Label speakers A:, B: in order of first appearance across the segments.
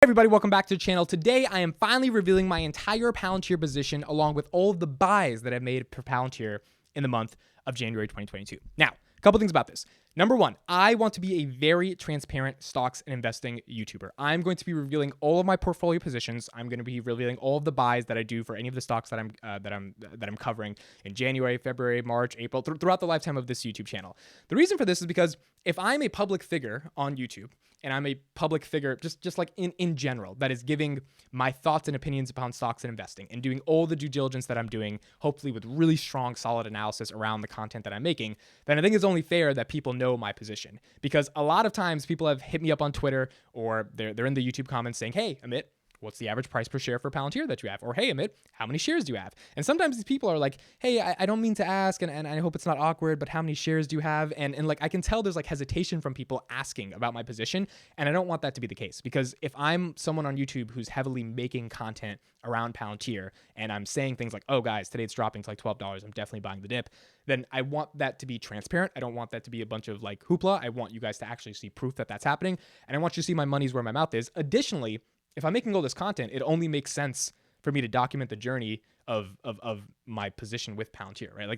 A: Hey everybody, welcome back to the channel. Today I am finally revealing my entire Palantir position along with all of the buys that I've made for Palantir in the month of January 2022. Now, a couple things about this. Number one, I want to be a very transparent stocks and investing YouTuber. I'm going to be revealing all of my portfolio positions. I'm going to be revealing all of the buys that I do for any of the stocks that I'm covering in January, February, March, April, throughout the lifetime of this YouTube channel. The reason for this is because if I'm a public figure on YouTube and I'm a public figure just like in general that is giving my thoughts and opinions upon stocks and investing and doing all the due diligence that I'm doing, hopefully with really strong, solid analysis around the content that I'm making, then I think it's only fair that people know my position. Because a lot of times people have hit me up on Twitter or they're in the YouTube comments saying, hey, Amit, what's the average price per share for Palantir that you have? Or, hey, Amit, how many shares do you have? And sometimes these people are like, hey, I don't mean to ask, and I hope it's not awkward, but how many shares do you have? And like, I can tell there's like hesitation from people asking about my position, and I don't want that to be the case. Because if I'm someone on YouTube who's heavily making content around Palantir, and I'm saying things like, oh, guys, today it's dropping to like $12, I'm definitely buying the dip, then I want that to be transparent. I don't want that to be a bunch of like hoopla. I want you guys to actually see proof that that's happening, and I want you to see my money's where my mouth is. Additionally, if I'm making all this content, it only makes sense for me to document the journey of my position with Palantir, right?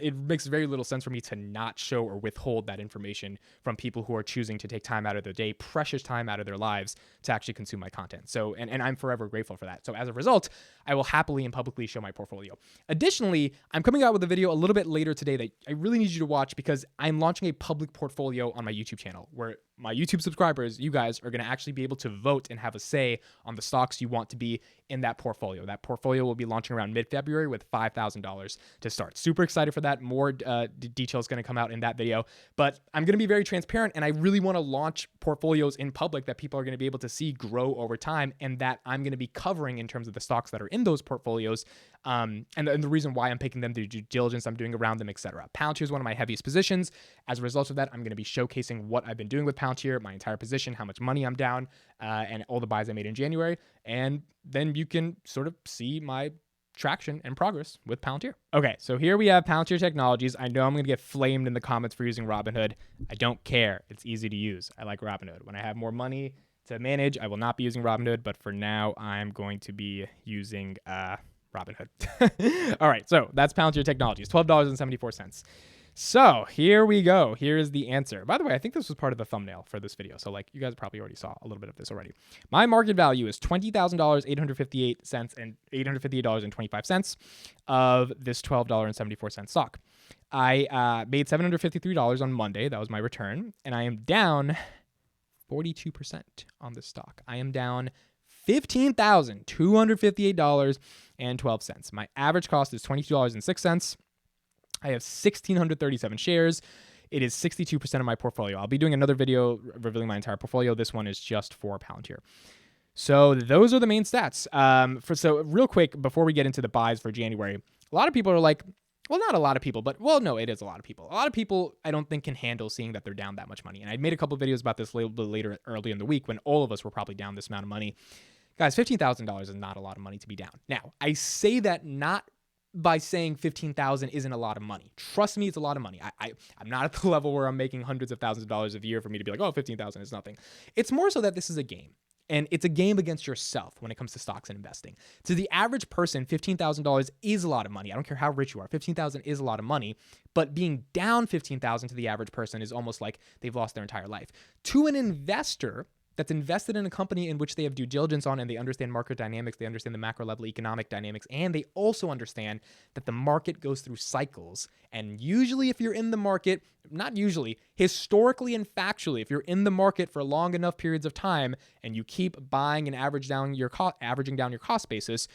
A: It makes very little sense for me to not show or withhold that information from people who are choosing to take time out of their day, precious time out of their lives to actually consume my content. So, and I'm forever grateful for that. So as a result, I will happily and publicly show my portfolio. Additionally, I'm coming out with a video a little bit later today that I really need you to watch because I'm launching a public portfolio on my YouTube channel where my YouTube subscribers, you guys, are going to actually be able to vote and have a say on the stocks you want to be in that portfolio. That portfolio will be launching around mid-February with $5,000 to start. Super excited for that. More details going to come out in that video, but I'm going to be very transparent, and I really want to launch portfolios in public that people are going to be able to see grow over time, and that I'm going to be covering in terms of the stocks that are in those portfolios, and the reason why I'm picking them, the due diligence I'm doing around them, etc. Palantir is one of my heaviest positions. As a result of that, I'm going to be showcasing what I've been doing with Palantir, my entire position, how much money I'm down, and all the buys I made in January, and then you can sort of see my traction and progress with Palantir. Okay, so here we have Palantir Technologies. I know I'm going to get flamed in the comments for using Robinhood. I don't care. It's easy to use. I like Robinhood. When I have more money to manage, I will not be using Robinhood, but for now, I'm going to be using Robinhood. All right, so that's Palantir Technologies, $12.74. So here we go. Here's the answer. By the way, I think this was part of the thumbnail for this video. So like you guys probably already saw a little bit of this already. My market value is $20,858 and $858.25 of this $12.74 stock. I made $753 on Monday. That was my return. And I am down 42% on this stock. I am down $15,258.12. My average cost is $22.06. I have 1,637 shares. It is 62% of my portfolio. I'll be doing another video revealing my entire portfolio. This one is just for Palantir. So those are the main stats. So real quick, before we get into the buys for January, a lot of people are like, well, not a lot of people, but well, no, it is a lot of people. A lot of people I don't think can handle seeing that they're down that much money. And I made a couple of videos about this a little bit later, early in the week when all of us were probably down this amount of money. Guys, $15,000 is not a lot of money to be down. Now, I say that not by saying 15,000 isn't a lot of money. Trust me, it's a lot of money. I'm not at the level where I'm making hundreds of thousands of dollars a year for me to be like, oh, 15,000 is nothing. It's more so that this is a game. And it's a game against yourself when it comes to stocks and investing. To the average person, $15,000 is a lot of money. I don't care how rich you are. $15,000 is a lot of money. But being down $15,000 to the average person is almost like they've lost their entire life. To an investor that's invested in a company in which they have due diligence on and they understand market dynamics, they understand the macro level economic dynamics, and they also understand that the market goes through cycles. And usually if you're in the market, not usually, historically and factually, if you're in the market for long enough periods of time and you keep buying and averaging down your cost basis,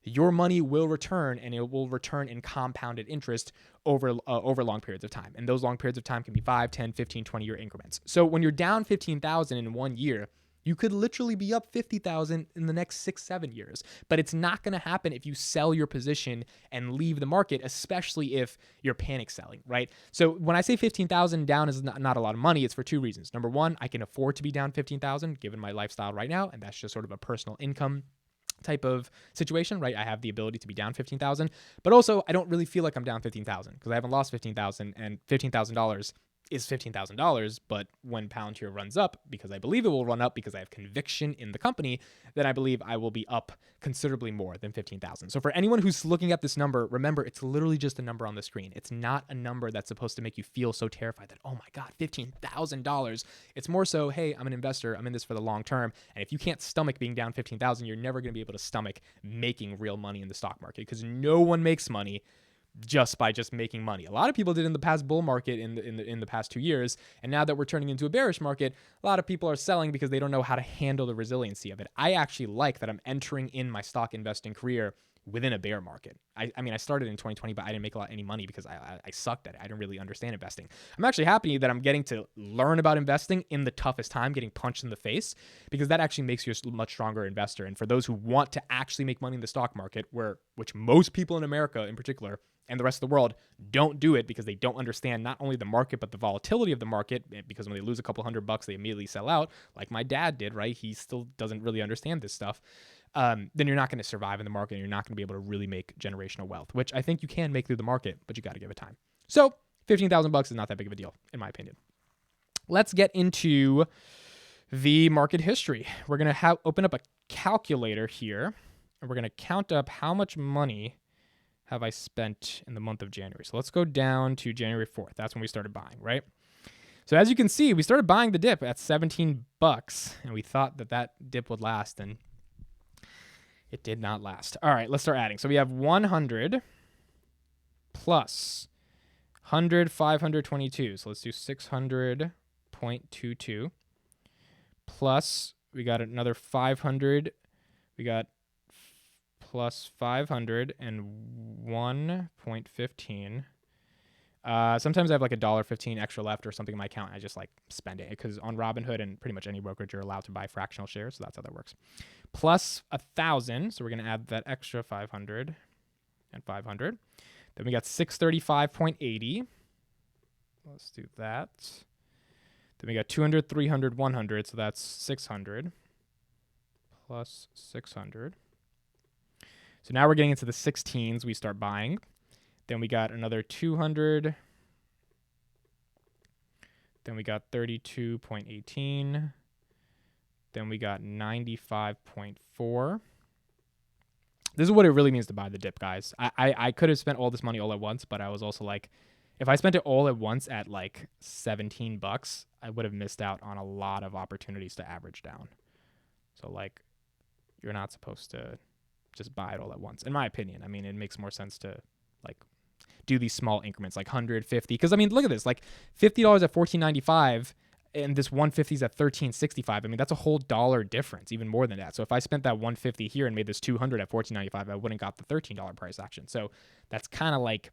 A: your money will return, and it will return in compounded interest over long periods of time. And those long periods of time can be 5, 10, 15, 20-year increments. So when you're down 15,000 in 1 year, you could literally be up 50,000 in the next 6-7 years. But it's not going to happen if you sell your position and leave the market, especially if you're panic selling, right? So when I say 15,000 down is not a lot of money, it's for two reasons. Number one, I can afford to be down 15,000 given my lifestyle right now, and that's just sort of a personal income type of situation, right? I have the ability to be down 15,000, but also I don't really feel like I'm down 15,000 because I haven't lost 15,000, and $15,000 is $15,000. But when Palantir runs up, because I believe it will run up because I have conviction in the company, then I believe I will be up considerably more than 15,000. So for anyone who's looking at this number, remember, it's literally just a number on the screen. It's not a number that's supposed to make you feel so terrified that, oh my God, $15,000. It's more so, hey, I'm an investor. I'm in this for the long term. And if you can't stomach being down 15,000, you're never going to be able to stomach making real money in the stock market, because no one makes money just by making money. A lot of people did in the past bull market in the past 2 years, and now that we're turning into a bearish market, a lot of people are selling because they don't know how to handle the resiliency of it. I actually like that I'm entering in my stock investing career within a bear market. I mean, I started in 2020, but I didn't make any money because I sucked at it. I didn't really understand investing. I'm actually happy that I'm getting to learn about investing in the toughest time, getting punched in the face, because that actually makes you a much stronger investor. And for those who want to actually make money in the stock market, which most people in America in particular and the rest of the world don't do it because they don't understand not only the market, but the volatility of the market, because when they lose a couple $100, they immediately sell out, like my dad did, right? He still doesn't really understand this stuff. Then you're not going to survive in the market, and you're not going to be able to really make generational wealth, which I think you can make through the market, but you got to give it time. So $15,000 is not that big of a deal, in my opinion. Let's get into the market history. We're going to open up a calculator here, and we're going to count up how much money have I spent in the month of January. So let's go down to January 4th. That's when we started buying, right? So as you can see, we started buying the dip at $17, and we thought that dip would last, and it did not last. All right, let's start adding. So we have 100 plus 100, 522. So let's do 600.22 plus we got another 500. We got plus 500 and 1.15. Sometimes I have like $1.15 extra left or something in my account. I just like spend it because on Robinhood and pretty much any brokerage, you're allowed to buy fractional shares. So that's how that works. Plus 1,000. So we're going to add that extra 500 and 500. Then we got 635.80. Let's do that. Then we got 200, 300, 100. So that's 600 plus 600. So now we're getting into the 16s. We start buying. Then we got another 200. Then we got 32.18. Then we got 95.4. This is what it really means to buy the dip, guys. I could have spent all this money all at once, but I was also like, if I spent it all at once at like $17, I would have missed out on a lot of opportunities to average down. So like, you're not supposed to just buy it all at once, in my opinion. I mean, it makes more sense to like do these small increments, like 150. Because I mean, look at this, like $50 at $14.95, and this 150 is at $13.65. I mean, that's a whole dollar difference, even more than that. So if I spent that 150 here and made this 200 at $14.95, I wouldn't got the $13 price action. So that's kind of like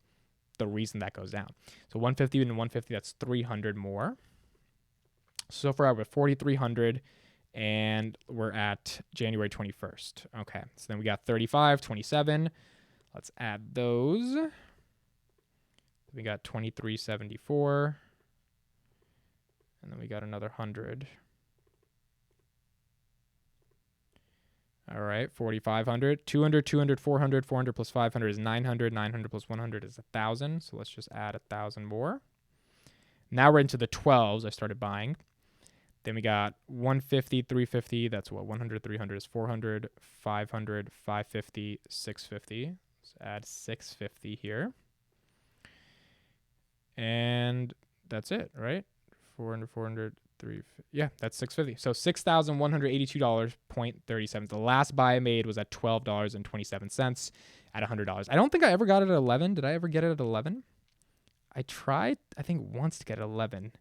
A: the reason that goes down. So 150 and 150, that's 300 more. So far, we're at 4,300. And we're at January 21st. Okay, so then we got 35, 27. Let's add those. We got 2374. And then we got another 100. All right, 4,500. 200, 200, 400. 400 plus 500 is 900. 900 plus 100 is 1,000. So let's just add 1,000 more. Now we're into the 12s I started buying. Then we got 150, 350. That's what? 100, 300 is 400, 500, 550, 650. Let's add 650 here. And that's it, right? 400, 400, 350. Yeah, that's 650. So $6,182.30. The last buy I made was at $12.27 at $100. I don't think I ever got it at 11. Did I ever get it at 11? I tried, I think, once to get 11.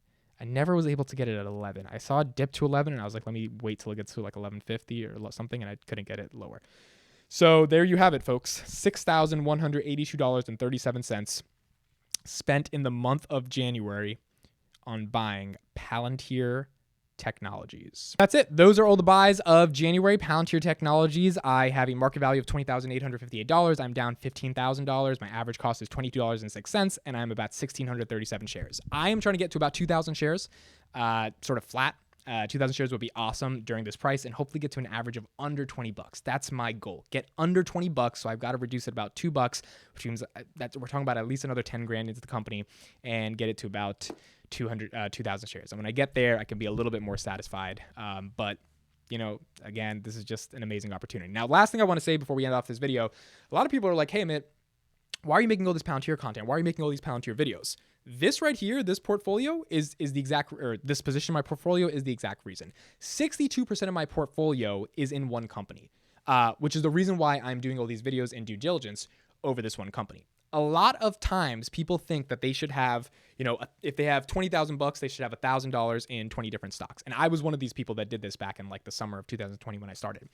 A: I never was able to get it at 11. I saw it dip to 11, and I was like, let me wait till it gets to like 11.50 or something, and I couldn't get it lower. So there you have it, folks. $6,182.37 spent in the month of January on buying Palantir Technologies. That's it. Those are all the buys of January. Palantir Technologies. I have a market value of $20,858. I'm down $15,000. My average cost is $22.06, and I'm about 1,637 shares. I am trying to get to about 2,000 shares, sort of flat 2,000 shares would be awesome during this price, and hopefully get to an average of under $20. That's my goal. Get under $20. So I've got to reduce it about $2, which means that we're talking about at least another 10 grand into the company, and get it to about 2,000 shares. And when I get there, I can be a little bit more satisfied. But again, this is just an amazing opportunity. Now, last thing I want to say before we end off this video, a lot of people are like, hey, Amit, why are you making all this Palantir content? Why are you making all these Palantir videos? This right here, this portfolio is the exact, or this position in my portfolio is the exact reason. 62% of my portfolio is in one company, which is the reason why I'm doing all these videos in due diligence over this one company. A lot of times people think that they should have, if they have $20,000, they should have $1,000 in 20 different stocks. And I was one of these people that did this back in like the summer of 2020 when I started.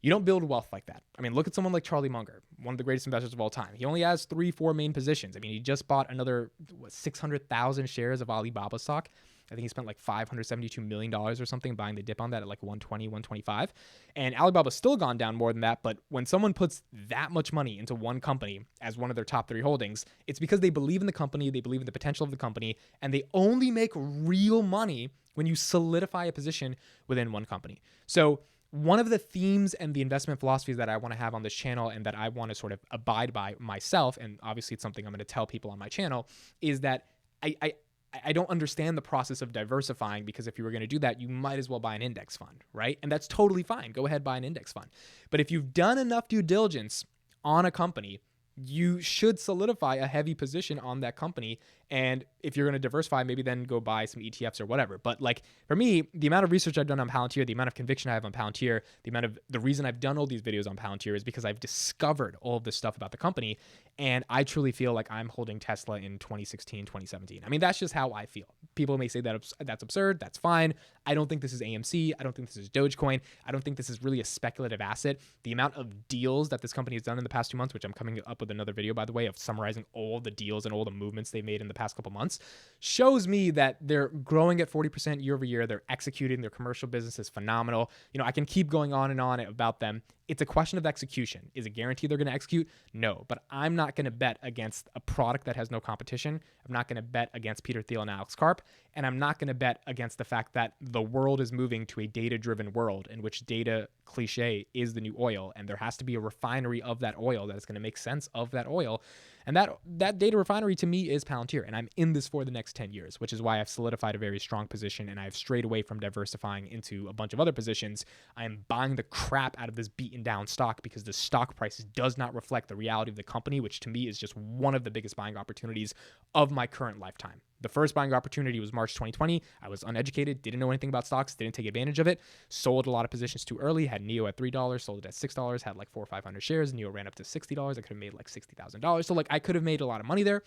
A: You don't build wealth like that. I mean, look at someone like Charlie Munger, one of the greatest investors of all time. He only has 3-4 main positions. I mean, he just bought another 600,000 shares of Alibaba stock. I think he spent like $572 million or something buying the dip on that at like 120, 125. And Alibaba's still gone down more than that. But when someone puts that much money into one company as one of their top 3 holdings, it's because they believe in the company, they believe in the potential of the company, and they only make real money when you solidify a position within one company. So one of the themes and the investment philosophies that I want to have on this channel, and that I want to sort of abide by myself, and obviously it's something I'm going to tell people on my channel, is that I don't understand the process of diversifying, because if you were going to do that, you might as well buy an index fund, right? And that's totally fine. Go ahead, buy an index fund. But if you've done enough due diligence on a company, you should solidify a heavy position on that company. And if you're going to diversify, maybe then go buy some ETFs or whatever. But like for me, the amount of research I've done on Palantir, the amount of conviction I have on Palantir, the reason I've done all these videos on Palantir is because I've discovered all of this stuff about the company. And I truly feel like I'm holding Tesla in 2016, 2017. I mean, that's just how I feel. People may say that that's absurd. That's fine. I don't think this is AMC. I don't think this is Dogecoin. I don't think this is really a speculative asset. The amount of deals that this company has done in the past 2 months, which I'm coming up with another video, by the way, of summarizing all the deals and all the movements they made in the past couple months, shows me that they're growing at 40% year over year. They're executing. Their commercial business is phenomenal. I can keep going on and on about them. It's a question of execution. Is it guaranteed they're going to execute? No, but I'm not going to bet against a product that has no competition. I'm not going to bet against Peter Thiel and Alex Karp, and I'm not going to bet against the fact that the world is moving to a data-driven world in which data cliche is the new oil, and there has to be a refinery of that oil that is going to make sense of that oil. And that data refinery to me is Palantir, and I'm in this for the next 10 years, which is why I've solidified a very strong position, and I've strayed away from diversifying into a bunch of other positions. I am buying the crap out of this beaten down stock because the stock price does not reflect the reality of the company, which to me is just one of the biggest buying opportunities of my current lifetime. The first buying opportunity was March 2020. I was uneducated, didn't know anything about stocks, didn't take advantage of it, sold a lot of positions too early, had NEO at $3, sold it at $6, had like 400 or 500 shares. NEO ran up to $60. I could have made like $60,000. So like I could have made a lot of money there.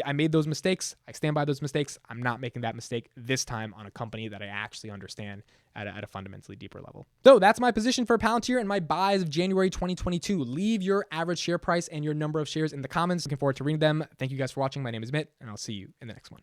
A: I made those mistakes. I stand by those mistakes. I'm not making that mistake this time on a company that I actually understand at a fundamentally deeper level. So that's my position for Palantir and my buys of January 2022. Leave your average share price and your number of shares in the comments. Looking forward to reading them. Thank you guys for watching. My name is Mitt, and I'll see you in the next one.